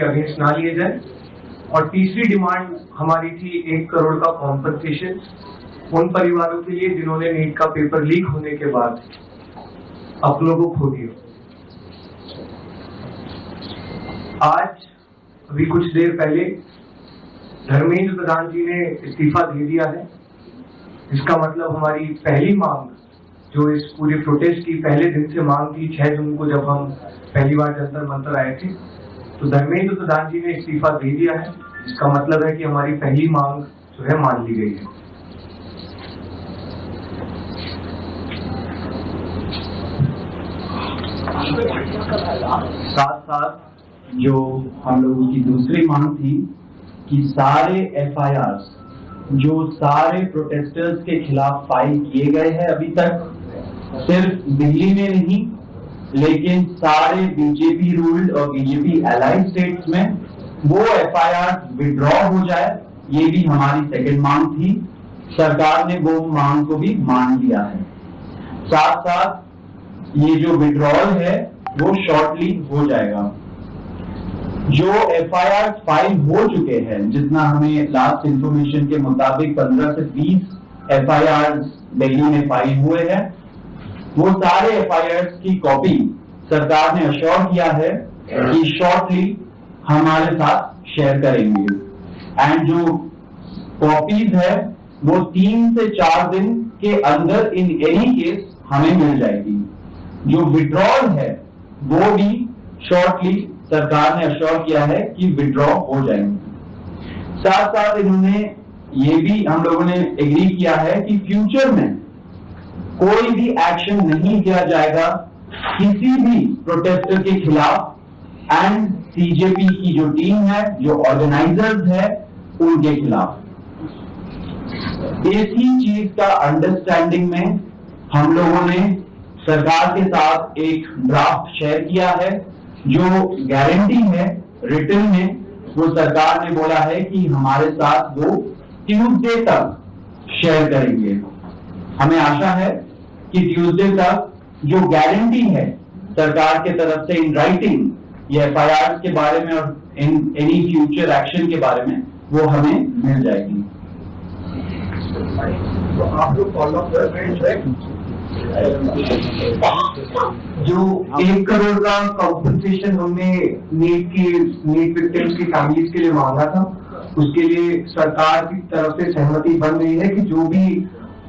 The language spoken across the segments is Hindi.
अगेंस्ट ना लिए जाए। और तीसरी डिमांड हमारी थी 1 करोड़ का कॉम्पनसेशन उन परिवारों के लिए जिन्होंने नीट का पेपर लीक होने के बाद अपनों को खो दिया। आज अभी कुछ देर पहले धर्मेंद्र प्रधान जी ने इस्तीफा दे दिया है। इसका मतलब हमारी पहली मांग जो इस पूरे प्रोटेस्ट की पहले दिन से मांग थी, 6 जून को जब हम पहली बार जंतर मंतर आए थे, तो धर्मेंद्र प्रधान जी ने इस्तीफा दे दिया है। इसका मतलब है कि हमारी पहली मांग जो है मान ली गई है। साथ साथ जो हम लोगों की दूसरी मांग थी कि सारे एफआईआर जो सारे प्रोटेस्टर्स के खिलाफ फाइल किए गए हैं अभी तक, सिर्फ दिल्ली में नहीं लेकिन सारे बीजेपी रूल्ड और बीजेपी एलाइड स्टेट्स में वो एफआईआर विड्रॉ हो जाए, ये भी हमारी सेकंड मांग थी। सरकार ने वो मांग को भी मान लिया है। साथ साथ ये जो विड्रॉल है वो शॉर्टली हो जाएगा। जो एफआईआर फाइल हो चुके हैं, जितना हमें लास्ट इंफॉर्मेशन के मुताबिक 15 से 20 एफआईआर दिल्ली में फाइल हुए हैं, वो सारे एफआईआर की कॉपी सरकार ने अश्योर किया है कि शॉर्टली हमारे साथ शेयर करेंगे। एंड जो कॉपीज है वो 3 से 4 दिन के अंदर इन एनी केस हमें मिल जाएगी। जो विड्रॉल है वो भी शॉर्टली सरकार ने अश्योर किया है कि विड्रॉ हो जाएंगे। साथ साथ इन्होंने ये भी हम लोगों ने एग्री किया है कि फ्यूचर में कोई भी एक्शन नहीं किया जाएगा किसी भी प्रोटेस्टर के खिलाफ एंड सीजेपी की जो टीम है, जो ऑर्गेनाइजर्स है, उनके खिलाफ। इसी चीज का अंडरस्टैंडिंग में हम लोगों ने सरकार के साथ एक ड्राफ्ट शेयर किया है। जो गारंटी है रिटन में, वो सरकार ने बोला है कि हमारे साथ वो ट्यूसडे तक शेयर करेंगे। हमें आशा है कि ट्यूसडे तक जो गारंटी है सरकार के तरफ से इन राइटिंग ये एफआईआर के बारे में और इन एनी फ्यूचर एक्शन के बारे में वो हमें मिल जाएगी। तो आप लोग फॉलो कर रहे हैं जो 1 करोड़ का कॉम्पनसेशन हमने नीट विक्टिम्स की फैमिलीज के लिए मांगा था, उसके लिए सरकार की तरफ से सहमति बन रही है कि जो भी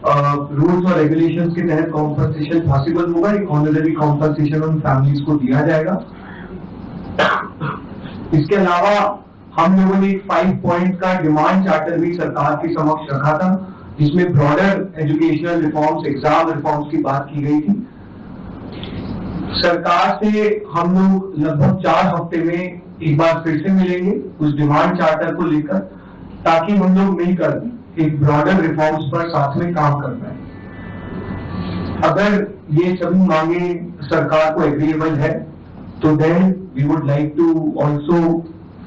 रूल्स और रेगुलेशंस के तहत कॉम्पनसेशन पॉसिबल होगा, एक ऑनररी कॉम्पनसेशन उन फैमिलीज को दिया जाएगा। इसके अलावा हम लोगों ने एक 5 पॉइंट का डिमांड चार्टर भी सरकार के समक्ष रखा था, जिसमें broader educational reforms, exam reforms की बात की गई थी। सरकार से हम लोग लगभग 4 हफ्ते में एक बार फिर से मिलेंगे उस डिमांड चार्टर को लेकर, ताकि हम लोग मिलकर एक ब्रॉडर रिफॉर्म्स पर साथ में काम कर पाए। अगर ये सभी मांगे सरकार को एग्रीएबल है तो then we would like to also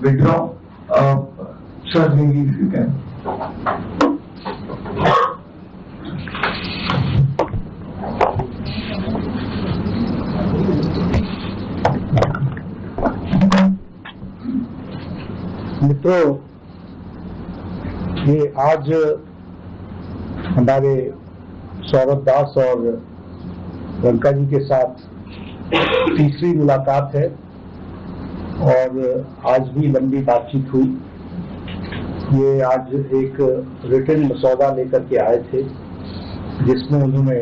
withdraw. Sir maybe if you can. मित्रों, ये आज हमारे सौरभ दास और लंका जी के साथ तीसरी मुलाकात है और आज भी लंबी बातचीत हुई। ये आज एक रिटन मसौदा लेकर के आए थे जिसमें उन्होंने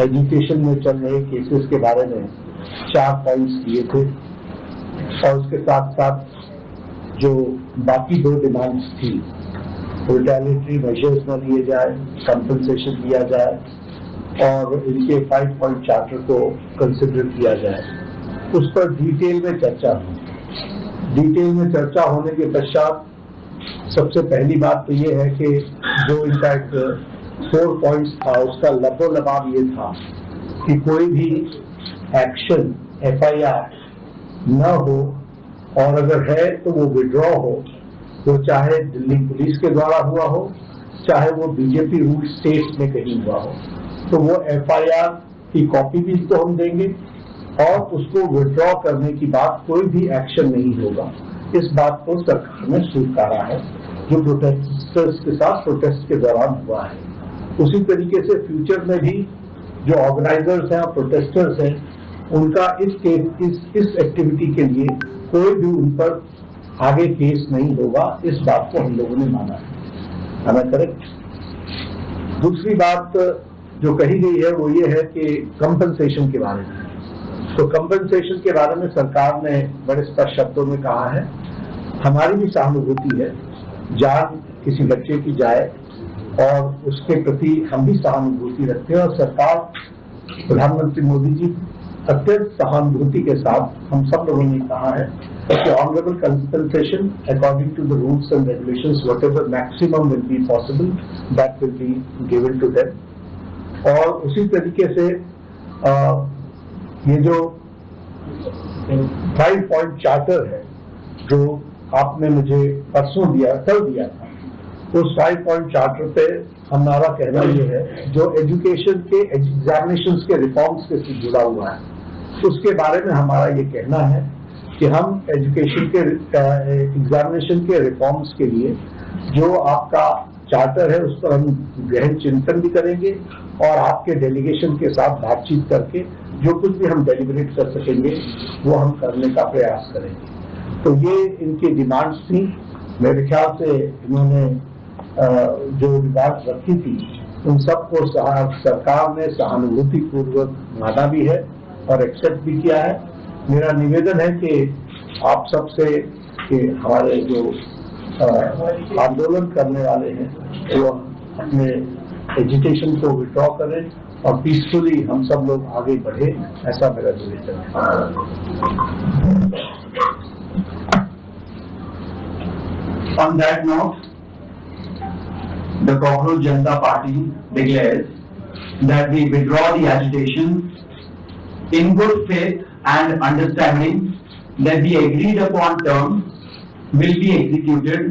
एजुकेशन में चल रहे केसेस के बारे में 4 पॉइंट्स दिए थे और उसके साथ साथ जो बाकी 2 डिमांड्स थी, रिटेलिटरी मेजर्स न लिए जाए, कंपनसेशन दिया जाए और इनके 5 पॉइंट चार्टर को कंसिडर किया जाए, उस पर डिटेल में चर्चा हुई। डिटेल में चर्चा होने के पश्चात सबसे पहली बात तो ये है कि जो इनका 4 पॉइंट्स था उसका लबोलबाब ये था कि कोई भी एक्शन एफआईआर न हो और अगर है तो वो विड्रॉ हो, वो चाहे दिल्ली पुलिस के द्वारा हुआ हो, चाहे वो बीजेपी रूल स्टेट्स में कहीं हुआ हो। तो वो एफआईआर की कॉपी भी तो हम देंगे और उसको विड्रॉ करने की बात कोई भी एक्शन नहीं होगा। इस बात को सरकार ने स्वीकारा है जो प्रोटेस्टर्स के साथ प्रोटेस्ट के दौरान हुआ है। उसी तरीके से फ्यूचर में भी जो ऑर्गेनाइजर्स हैं और प्रोटेस्टर्स हैं उनका इस एक्टिविटी के लिए कोई भी उन पर आगे केस नहीं होगा। इस बात को हम लोगों ने माना है। मैं करेक्ट? दूसरी बात जो कही गई है वो ये है कि कंपनसेशन के बारे में। तो कंपनसेशन के बारे में सरकार ने बड़े स्पष्ट शब्दों में कहा है, हमारी भी सहानुभूति है, जान किसी बच्चे की जाए और उसके प्रति हम भी सहानुभूति रखते हैं। और सरकार, प्रधानमंत्री मोदी जी अत्यंत सहानुभूति के साथ हम सब लोगों ने कहा है कि honourable compensation according to the rules and regulations whatever maximum will be possible that will be given to them. और उसी तरीके से ये जो 5 पॉइंट चार्टर है जो आपने मुझे परसों दिया, कल दिया था, उस 5 पॉइंट चार्टर पे हमारा कहना ये है जो एजुकेशन के एग्जामिनेशंस के रिफॉर्म्स के साथ जुड़ा हुआ है उसके बारे में हमारा ये कहना है कि हम एजुकेशन के एग्जामिनेशन के रिफॉर्म्स के लिए जो आपका चार्टर है उस पर हम गहन चिंतन भी करेंगे और आपके डेलीगेशन के साथ बातचीत करके जो कुछ भी हम डेलिब्रेट कर सकेंगे वो हम करने का प्रयास करेंगे। तो ये इनकी डिमांड्स थी। मेरे ख्याल से इन्होंने जो डिमांड्स रखी थी उन सबको सरकार ने सहानुभूति पूर्वक माना भी है और एक्सेप्ट भी किया है। मेरा निवेदन है कि आप सबसे कि हमारे जो आंदोलन करने वाले हैं वो अपने एजुकेशन को विड्रॉ करें और पीसफुली हम सब लोग आगे बढ़े, ऐसा मेरा निवेदन है। On that note, the Cockroach Janata Party declares that we withdraw the agitation in good faith and understanding that the agreed upon terms will be executed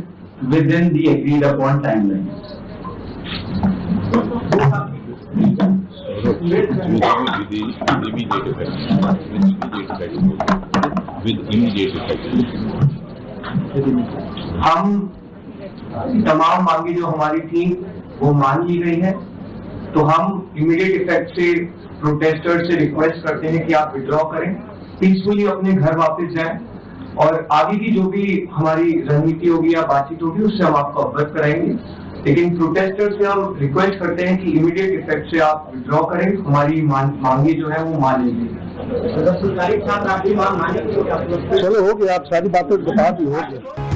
within the agreed upon timelines. With immediate effect. हम तमाम मांगे जो हमारी थी वो मान ली गई है, तो हम इमीडिएट इफेक्ट से प्रोटेस्टर्स से रिक्वेस्ट करते हैं कि आप विड्रॉ करें, पीसफुली अपने घर वापस जाएं और आगे की जो भी हमारी रणनीति होगी या बातचीत होगी उससे हम आपको अवगत कराएंगे। लेकिन प्रोटेस्टर्स से हम रिक्वेस्ट करते हैं कि इमीडिएट इफेक्ट से आप विड्रॉ करें, हमारी मांगे जो है वो मान लीजिए। चलो हो गया, आप सारी बातें बता दी, हो गया।